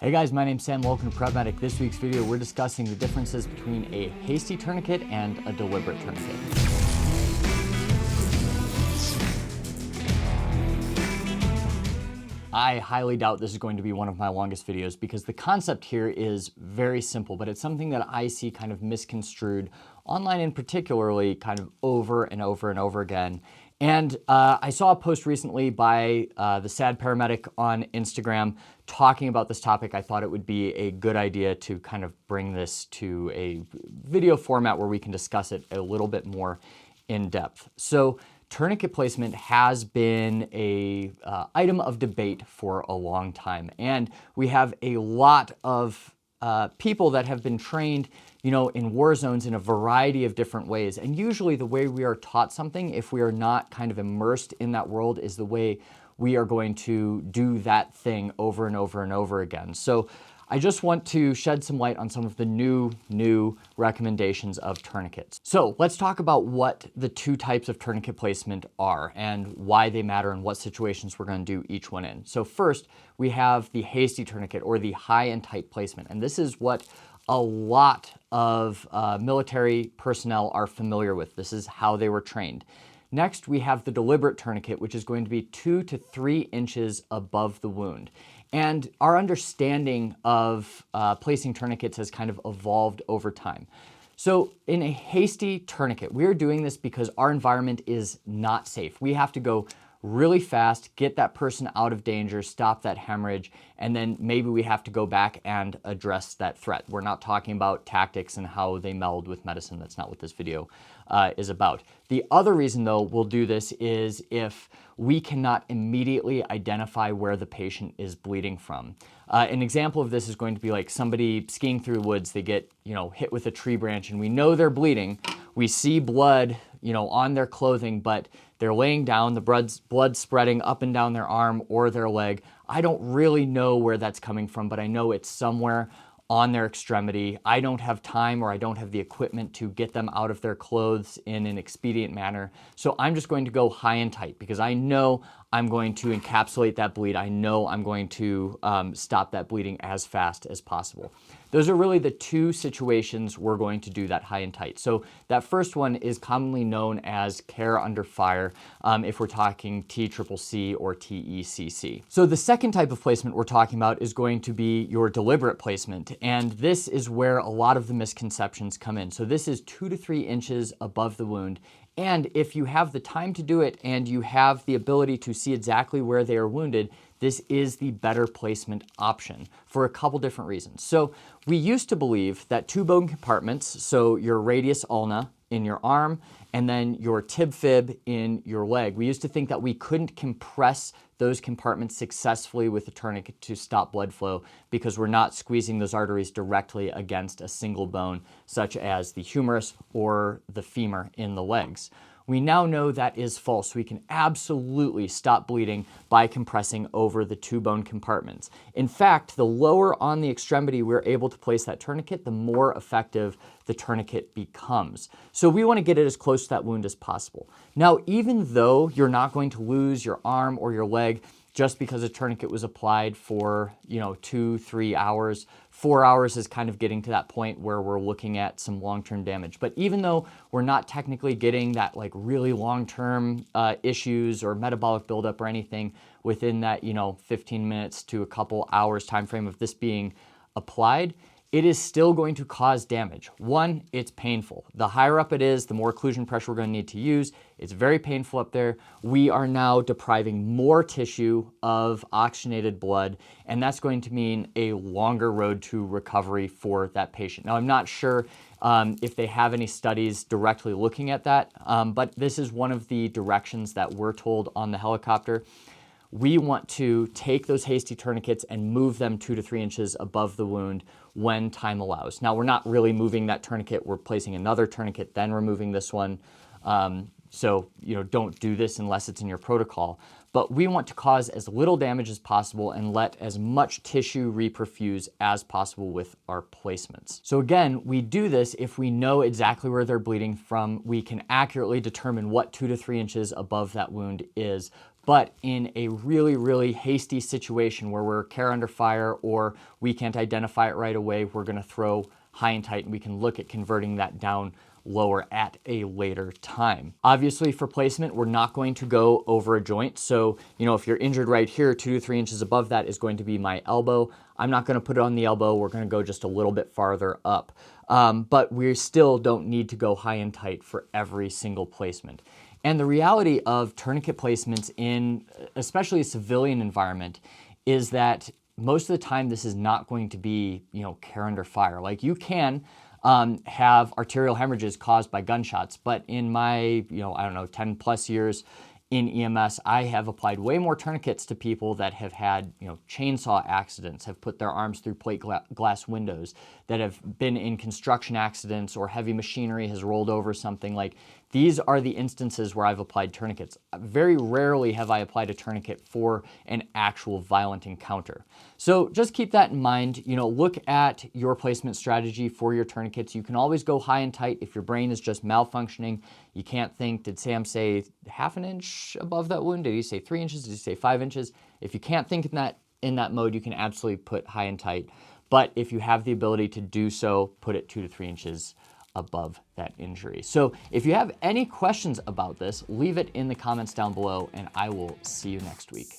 Hey guys, my name's Sam. Welcome to PrepMedic. This week's video, we're discussing the differences between a hasty tourniquet and a deliberate tourniquet. I highly doubt this is going to be one of my longest videos because the concept here is very simple, but it's something that I see kind of misconstrued online and particularly kind of over and over and over again. And I saw a post recently by the sad paramedic on Instagram talking about this topic. I thought it would be a good idea to kind of bring this to a video format where we can discuss it a little bit more in depth. So tourniquet placement has been a item of debate for a long time. And we have a lot of people that have been trained in war zones in a variety of different ways. And usually the way we are taught something, if we are not kind of immersed in that world, is the way we are going to do that thing over and over and over again. So I just want to shed some light on some of the new recommendations of tourniquets. So let's talk about what the two types of tourniquet placement are and why they matter and what situations we're going to do each one in. So first, we have the hasty tourniquet or the high and tight placement. And this is what a lot of military personnel are familiar with. This is how they were trained. Next, we have the deliberate tourniquet, which is going to be 2 to 3 inches above the wound. And our understanding of placing tourniquets has kind of evolved over time. So in a hasty tourniquet, we're doing this because our environment is not safe. We have to go really fast, get that person out of danger, stop that hemorrhage, and then maybe we have to go back and address that threat. We're not talking about tactics and how they meld with medicine. That's not what this video is about. The other reason, though, we'll do this is if we cannot immediately identify where the patient is bleeding from. An example of this is going to be like somebody skiing through the woods. They get, hit with a tree branch and we know they're bleeding. We see blood, on their clothing, but they're laying down, the blood spreading up and down their arm or their leg. I don't really know where that's coming from, but I know it's somewhere on their extremity. I don't have time or I don't have the equipment to get them out of their clothes in an expedient manner. So I'm just going to go high and tight because I know I'm going to encapsulate that bleed. I know I'm going to stop that bleeding as fast as possible. Those are really the two situations we're going to do that high and tight. So that first one is commonly known as care under fire if we're talking TCCC or TECC. So the second type of placement we're talking about is going to be your deliberate placement. And this is where a lot of the misconceptions come in. So this is 2 to 3 inches above the wound. And if you have the time to do it and you have the ability to see exactly where they are wounded, this is the better placement option for a couple different reasons. So we used to believe that 2 bone compartments, so your radius ulna in your arm and then your tib fib in your leg, we used to think that we couldn't compress those compartments successfully with a tourniquet to stop blood flow because we're not squeezing those arteries directly against a single bone, such as the humerus or the femur in the legs. We now know that is false. We can absolutely stop bleeding by compressing over the 2 bone compartments. In fact, the lower on the extremity we're able to place that tourniquet, the more effective the tourniquet becomes. So we want to get it as close to that wound as possible. Now, even though you're not going to lose your arm or your leg just because a tourniquet was applied for, 2-3 hours, 4 hours is kind of getting to that point where we're looking at some long-term damage. But even though we're not technically getting that like really long-term issues or metabolic buildup or anything within that, 15 minutes to a couple hours time frame of this being applied, it is still going to cause damage. One, it's painful. The higher up it is, the more occlusion pressure we're going to need to use. It's very painful up there. We are now depriving more tissue of oxygenated blood, and that's going to mean a longer road to recovery for that patient. Now, I'm not sure if they have any studies directly looking at that, but this is one of the directions that we're told on the helicopter. We want to take those hasty tourniquets and move them 2 to 3 inches above the wound when time allows. Now, we're not really moving that tourniquet. We're placing another tourniquet, then removing this one. So, don't do this unless it's in your protocol. But we want to cause as little damage as possible and let as much tissue reperfuse as possible with our placements. So again, we do this if we know exactly where they're bleeding from. We can accurately determine what 2 to 3 inches above that wound is. But in a really, really hasty situation where we're care under fire or we can't identify it right away, we're gonna throw high and tight, and we can look at converting that down lower at a later time. Obviously for placement, we're not going to go over a joint. So, if you're injured right here, 2 to 3 inches above that is going to be my elbow. I'm not gonna put it on the elbow. We're gonna go just a little bit farther up. But we still don't need to go high and tight for every single placement. And the reality of tourniquet placements in especially a civilian environment is that most of the time this is not going to be, care under fire. Like you can have arterial hemorrhages caused by gunshots, but in my, 10 plus years in EMS, I have applied way more tourniquets to people that have had, chainsaw accidents, have put their arms through plate glass windows, that have been in construction accidents or heavy machinery has rolled over something. Like these are the instances where I've applied tourniquets. Very rarely have I applied a tourniquet for an actual violent encounter. So just keep that in mind. Look at your placement strategy for your tourniquets. You can always go high and tight if your brain is just malfunctioning. You can't think, did Sam say half an inch above that wound? Did he say 3 inches? Did he say 5 inches? If you can't think in that mode, you can absolutely put high and tight. But if you have the ability to do so, put it 2 to 3 inches above that injury. So if you have any questions about this, leave it in the comments down below, and I will see you next week.